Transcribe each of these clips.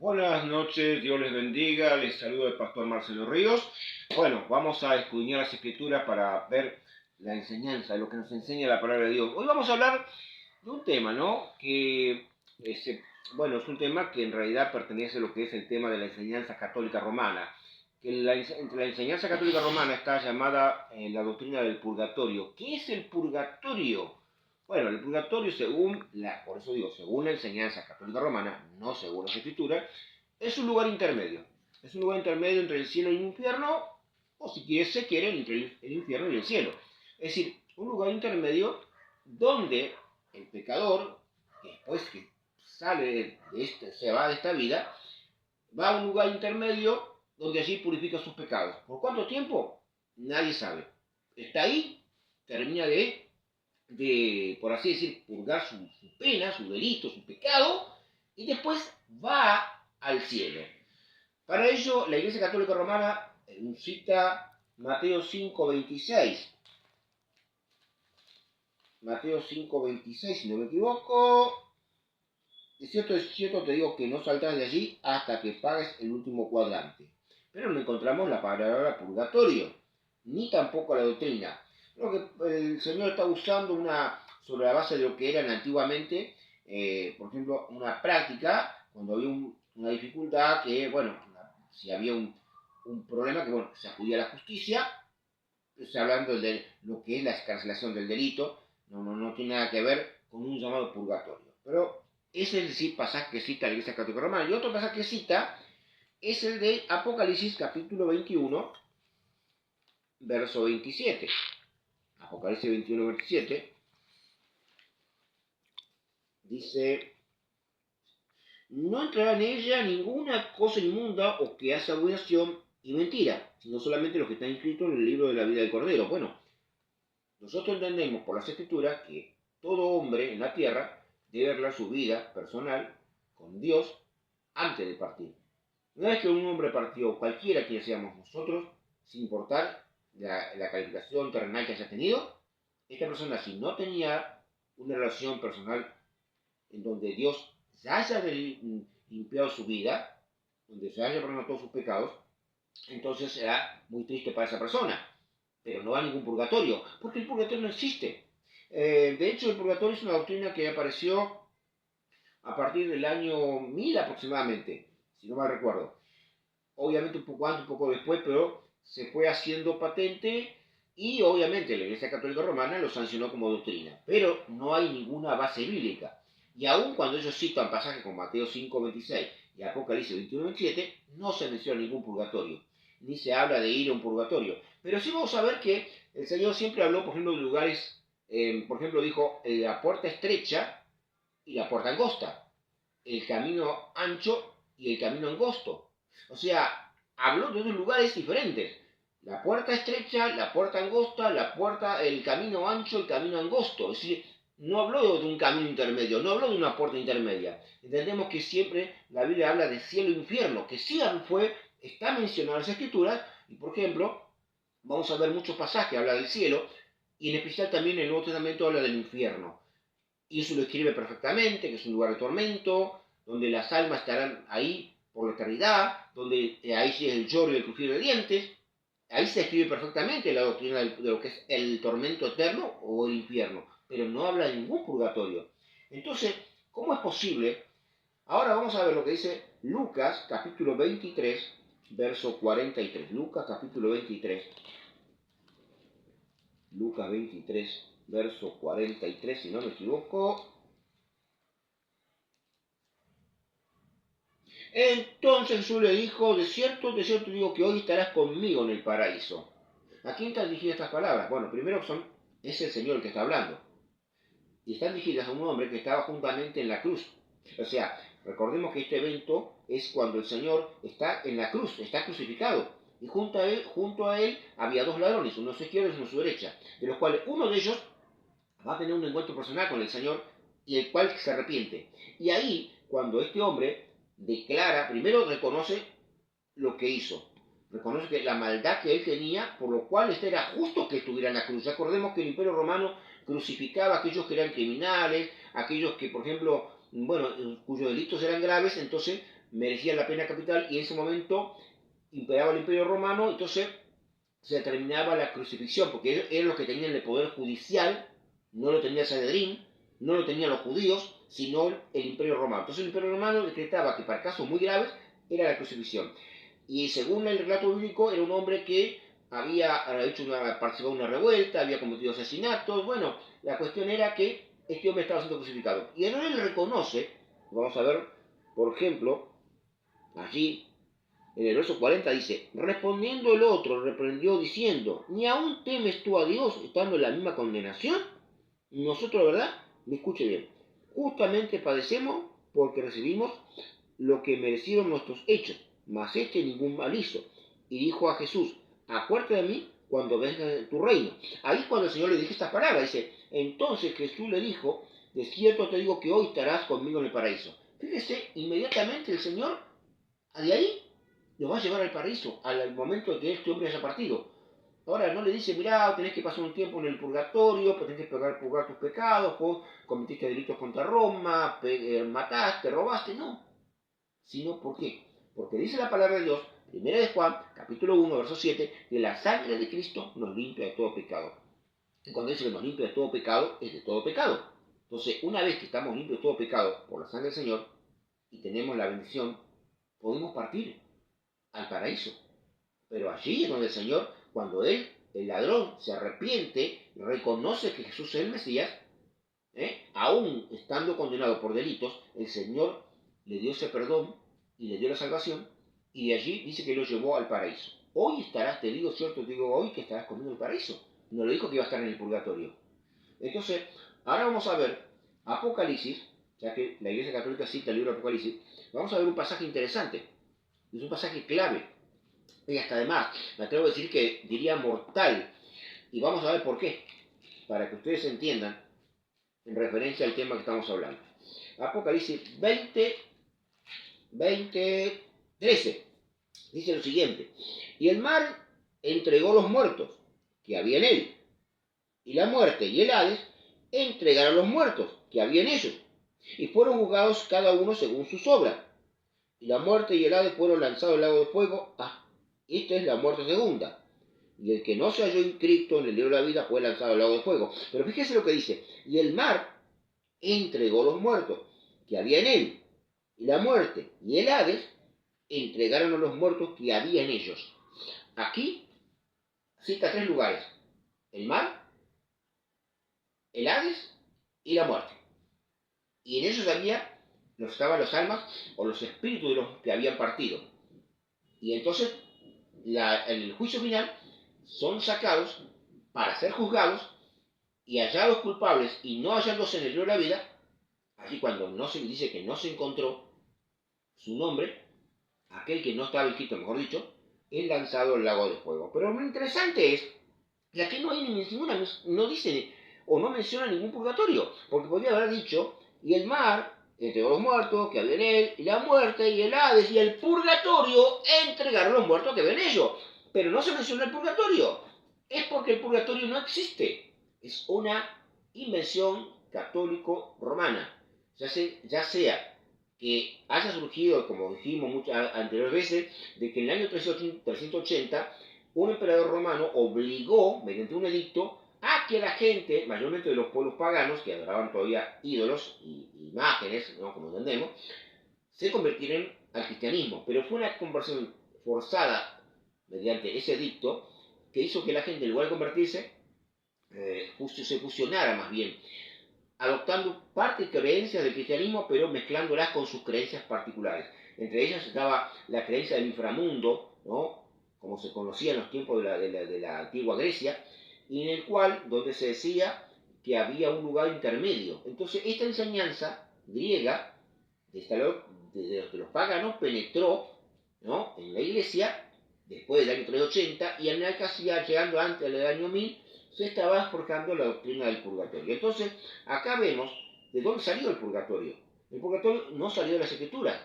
Buenas noches, Dios les bendiga, les saluda el pastor Marcelo Ríos. Bueno, vamos a escudriñar las escrituras para ver la enseñanza, lo que nos enseña la palabra de Dios. Hoy vamos a hablar de un tema, ¿no? Es un tema que en realidad pertenece a lo que es el tema de la enseñanza católica romana. Entre la enseñanza católica romana está llamada la doctrina del purgatorio. ¿Qué es el purgatorio? Bueno, el purgatorio, por eso digo, según la enseñanza católica romana, no según las escrituras, es un lugar intermedio. Es un lugar intermedio entre el cielo y el infierno, o si se quiere, entre el infierno y el cielo. Es decir, un lugar intermedio donde el pecador, después que se va de esta vida, va a un lugar intermedio donde allí purifica sus pecados. ¿Por cuánto tiempo? Nadie sabe. Está ahí, termina por así decir, purgar su pena, su delito, su pecado, y después va al cielo. Para ello, la Iglesia Católica Romana cita Mateo 5:26. Mateo 5:26, si no me equivoco. Es cierto, te digo que no saltas de allí hasta que pagues el último cuadrante. Pero no encontramos la palabra purgatorio, ni tampoco la doctrina. Creo que el Señor está usando sobre la base de lo que eran antiguamente, por ejemplo, una práctica, cuando había una dificultad, si había un problema, se acudía a la justicia, estoy hablando de lo que es la escarcelación del delito, no tiene nada que ver con un llamado purgatorio. Pero ese es el pasaje que cita la Iglesia Católica Romana. Y otro pasaje que cita es el de Apocalipsis capítulo 21, verso 27. Apocalipsis 21, 27. Dice: no entrará en ella ninguna cosa inmunda o que hace abominación y mentira, sino solamente lo que está inscrito en el libro de la vida del Cordero. Bueno, nosotros entendemos por las Escrituras que todo hombre en la tierra debe arreglar su vida personal con Dios antes de partir. Una vez que un hombre partió, cualquiera que seamos nosotros, sin importar la calificación terrenal que haya tenido, esta persona, si no tenía una relación personal en donde Dios ya haya limpiado su vida, donde se haya perdonado todos sus pecados, entonces será muy triste para esa persona. Pero no va a ningún purgatorio, porque el purgatorio no existe. De hecho, el purgatorio es una doctrina que apareció a partir del año 1000 aproximadamente, si no mal recuerdo. Obviamente un poco antes, un poco después, pero se fue haciendo patente y obviamente la Iglesia Católica Romana lo sancionó como doctrina. Pero no hay ninguna base bíblica. Y aun cuando ellos citan pasajes como Mateo 5:26 y Apocalipsis 21:27, no se menciona ningún purgatorio, ni se habla de ir a un purgatorio. Pero sí vamos a ver que el Señor siempre habló, por ejemplo, de lugares, por ejemplo, dijo la puerta estrecha y la puerta angosta, el camino ancho y el camino angosto. O sea, habló de dos lugares diferentes. La puerta estrecha, la puerta angosta, el camino ancho, el camino angosto. Es decir, no habló de un camino intermedio, no habló de una puerta intermedia. Entendemos que siempre la Biblia habla de cielo e infierno, que sí está mencionado en las Escrituras, y por ejemplo, vamos a ver muchos pasajes que habla del cielo, y en especial también el Nuevo Testamento habla del infierno. Y eso lo escribe perfectamente, que es un lugar de tormento, donde las almas estarán ahí por la eternidad, donde ahí sí es el lloro y el crujir de dientes. Ahí se escribe perfectamente la doctrina de lo que es el tormento eterno o el infierno, pero no habla de ningún purgatorio. Entonces, ¿cómo es posible? Ahora vamos a ver lo que dice Lucas capítulo 23, verso 43. Lucas capítulo 23. Lucas 23, verso 43, si no me equivoco. Entonces Jesús le dijo: de cierto digo que hoy estarás conmigo en el paraíso. ¿A quién están dirigidas estas palabras? Bueno, primero es el Señor el que está hablando. Y están dirigidas a un hombre que estaba juntamente en la cruz. O sea, recordemos que este evento es cuando el Señor está en la cruz, está crucificado. Y junto a él había dos ladrones, uno a su izquierda y uno a su derecha, de los cuales uno de ellos va a tener un encuentro personal con el Señor y el cual se arrepiente. Y ahí, cuando este hombre declara, primero reconoce lo que hizo, reconoce que la maldad que él tenía, por lo cual era justo que estuviera en la cruz. Recordemos que el Imperio Romano crucificaba a aquellos que eran criminales, aquellos que, por ejemplo, cuyos delitos eran graves, entonces merecían la pena capital y en ese momento imperaba el Imperio Romano, entonces se determinaba la crucifixión, porque ellos eran los que tenían el poder judicial, no lo tenía Sanedrín, no lo tenían los judíos, sino el Imperio Romano. Entonces el Imperio Romano decretaba que para casos muy graves era la crucifixión. Y según el relato bíblico, era un hombre que había participado en una revuelta, había cometido asesinatos. Bueno, la cuestión era que este hombre estaba siendo crucificado. Y él reconoce, vamos a ver, por ejemplo, allí en el verso 40 dice, respondiendo el otro, reprendió diciendo, ¿ni aún temes tú a Dios estando en la misma condenación? Nosotros, ¿verdad? Me escuche bien. Justamente padecemos porque recibimos lo que merecieron nuestros hechos, mas este ningún mal hizo. Y dijo a Jesús, acuérdate de mí cuando venga tu reino. Ahí es cuando el Señor le dijo estas palabras. Dice, entonces Jesús le dijo, de cierto te digo que hoy estarás conmigo en el paraíso. Fíjese, inmediatamente el Señor, de ahí, lo va a llevar al paraíso, al momento de que este hombre haya partido. Ahora no le dice, mirá, tenés que pasar un tiempo en el purgatorio, tenés que purgar tus pecados, cometiste delitos contra Roma, mataste, robaste, no. Sino, ¿por qué? Porque dice la palabra de Dios, 1 de Juan, capítulo 1, verso 7, que la sangre de Cristo nos limpia de todo pecado. Y cuando dice que nos limpia de todo pecado, es de todo pecado. Entonces, una vez que estamos limpios de todo pecado por la sangre del Señor y tenemos la bendición, podemos partir al paraíso. Pero allí es donde el Señor, cuando él, el ladrón, se arrepiente, reconoce que Jesús es el Mesías, aún estando condenado por delitos, el Señor le dio ese perdón y le dio la salvación, y de allí dice que lo llevó al paraíso. Hoy estarás, te digo, cierto, te digo hoy que estarás conmigo en el paraíso. No le dijo que iba a estar en el purgatorio. Entonces, ahora vamos a ver Apocalipsis, ya que la Iglesia Católica cita el libro de Apocalipsis, vamos a ver un pasaje interesante. Es un pasaje clave. Y hasta además, me atrevo a decir que diría mortal. Y vamos a ver por qué. Para que ustedes entiendan en referencia al tema que estamos hablando. Apocalipsis 13. Dice lo siguiente. Y el mar entregó los muertos que había en él. Y la muerte y el Hades entregaron los muertos que había en ellos. Y fueron juzgados cada uno según sus obras. Y la muerte y el Hades fueron lanzados al lago de fuego. Esta es la muerte segunda. Y el que no se halló inscrito en el libro de la vida fue lanzado al lago de fuego. Pero fíjese lo que dice. Y el mar entregó los muertos que había en él. Y la muerte y el Hades entregaron a los muertos que había en ellos. Aquí cita tres lugares. El mar, el Hades y la muerte. Y en ellos estaban las almas o los espíritus de los que habían partido. Y entonces, en el juicio final, son sacados para ser juzgados y hallados culpables y no hallándose en el libro de la vida, así cuando no se dice que no se encontró su nombre, aquel que no estaba inscrito, mejor dicho, es lanzado al lago de fuego. Pero lo interesante es que aquí no hay ninguna, no dice o no menciona ningún purgatorio, porque podría haber dicho, y el mar entregó los muertos que había en él, y la muerte y el Hades y el purgatorio entregaron los muertos que había en ellos. Pero no se menciona el purgatorio. Es porque el purgatorio no existe. Es una invención católico-romana. Ya sea que haya surgido, como dijimos muchas anteriores veces, de que en el año 380 un emperador romano obligó, mediante un edicto, a que la gente, mayormente de los pueblos paganos, que adoraban todavía ídolos y imágenes, ¿no? Como entendemos, se convirtieran al cristianismo. Pero fue una conversión forzada mediante ese edicto que hizo que la gente, en lugar de convertirse, se fusionara más bien, adoptando parte de creencias del cristianismo, pero mezclándolas con sus creencias particulares. Entre ellas estaba la creencia del inframundo, ¿no? Como se conocía en los tiempos de la antigua Grecia, y en el cual, donde se decía que había un lugar intermedio. Entonces, esta enseñanza griega, de los paganos, penetró, ¿no? En la iglesia, después del año 380, y en la casi llegando antes del año 1000, se estaba forjando la doctrina del purgatorio. Entonces, acá vemos de dónde salió el purgatorio. El purgatorio no salió de las escrituras,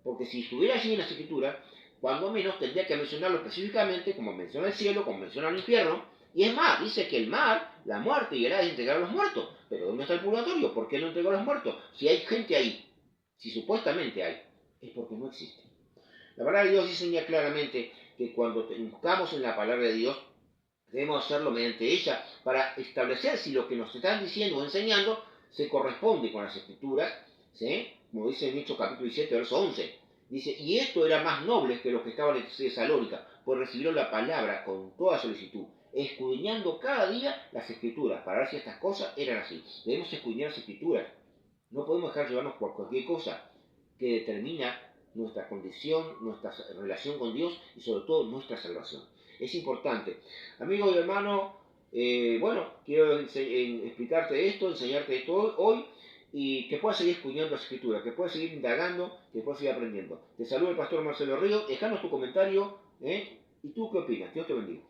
porque si estuviera allí en las escrituras, cuando menos tendría que mencionarlo específicamente, como menciona el cielo, como menciona el infierno, y es más, dice que el mar, la muerte y el Hades entregaron a los muertos. Pero ¿dónde está el purgatorio? ¿Por qué no entregó a los muertos? Si hay gente ahí, si supuestamente hay. es porque no existe. La palabra de Dios enseña claramente que cuando buscamos en la palabra de Dios, debemos hacerlo mediante ella para establecer si lo que nos están diciendo o enseñando se corresponde con las escrituras, ¿sí? Como dice en Hechos capítulo 17, verso 11. Dice, y esto era más noble que los que estaban en Tesalónica, pues recibieron la palabra con toda solicitud, escudriñando cada día las escrituras, para ver si estas cosas eran así. Debemos escudriñar las escrituras. No podemos dejar llevarnos por cualquier cosa que determina nuestra condición, nuestra relación con Dios y sobre todo nuestra salvación. Es importante. Amigo y hermano, bueno, quiero explicarte esto, enseñarte esto hoy y que puedas seguir escudriñando las escrituras, que puedas seguir indagando, que puedas seguir aprendiendo. Te saluda el pastor Marcelo Ríos, déjanos tu comentario, ¿y tú qué opinas? Dios te bendiga.